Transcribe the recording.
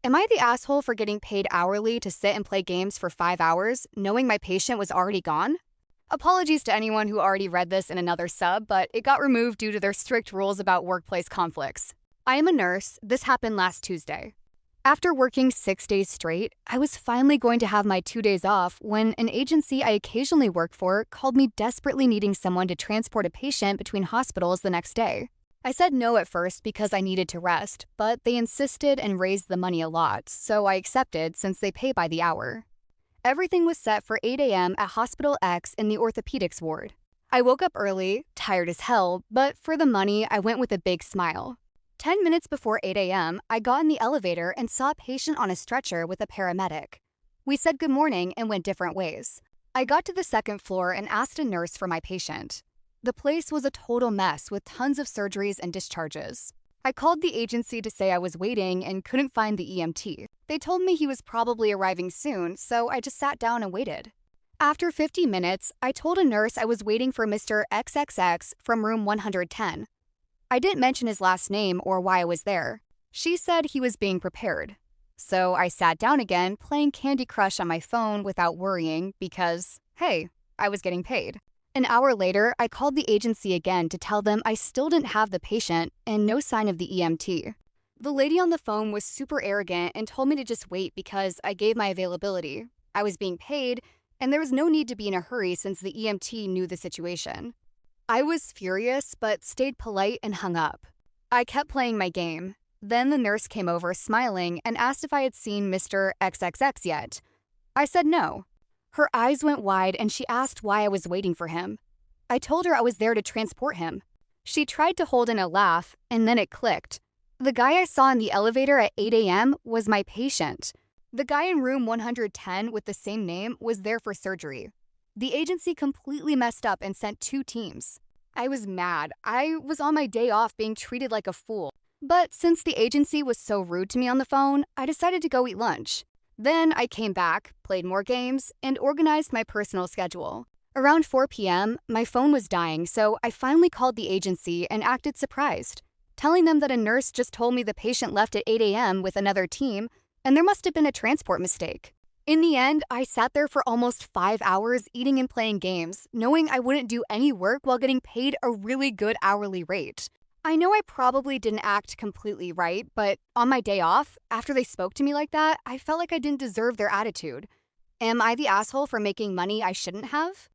Am I the asshole for getting paid hourly to sit and play games for 5 hours, knowing my patient was already gone? Apologies to anyone who already read this in another sub, but it got removed due to their strict rules about workplace conflicts. I am a nurse. This happened last Tuesday. After working 6 days straight, I was finally going to have my 2 days off when an agency I occasionally work for called me desperately needing someone to transport a patient between hospitals the next day. I said no at first because I needed to rest, but they insisted and raised the money a lot, so I accepted since they pay by the hour. Everything was set for 8 a.m. at Hospital X in the orthopedics ward. I woke up early, tired as hell, but for the money, I went with a big smile. 10 minutes before 8 a.m., I got in the elevator and saw a patient on a stretcher with a paramedic. We said good morning and went different ways. I got to the second floor and asked a nurse for my patient. The place was a total mess with tons of surgeries and discharges. I called the agency to say I was waiting and couldn't find the EMT. They told me he was probably arriving soon, so I just sat down and waited. After 50 minutes, I told a nurse I was waiting for Mr. XXX from room 110. I didn't mention his last name or why I was there. She said he was being prepared. So I sat down again, playing Candy Crush on my phone without worrying because, hey, I was getting paid. An hour later, I called the agency again to tell them I still didn't have the patient and no sign of the EMT. The lady on the phone was super arrogant and told me to just wait because I gave my availability. I was being paid, and there was no need to be in a hurry since the EMT knew the situation. I was furious, but stayed polite and hung up. I kept playing my game. Then the nurse came over smiling and asked if I had seen Mr. XXX yet. I said no. Her eyes went wide and she asked why I was waiting for him. I told her I was there to transport him. She tried to hold in a laugh, and then it clicked. The guy I saw in the elevator at 8 a.m. was my patient. The guy in room 110 with the same name was there for surgery. The agency completely messed up and sent 2 teams. I was mad. I was on my day off being treated like a fool. But since the agency was so rude to me on the phone, I decided to go eat lunch. Then I came back, played more games, and organized my personal schedule. Around 4 p.m., my phone was dying, so I finally called the agency and acted surprised, telling them that a nurse just told me the patient left at 8 a.m. with another team, and there must have been a transport mistake. In the end, I sat there for almost 5 hours eating and playing games, knowing I wouldn't do any work while getting paid a really good hourly rate. I know I probably didn't act completely right, but on my day off, after they spoke to me like that, I felt like I didn't deserve their attitude. Am I the asshole for making money I shouldn't have?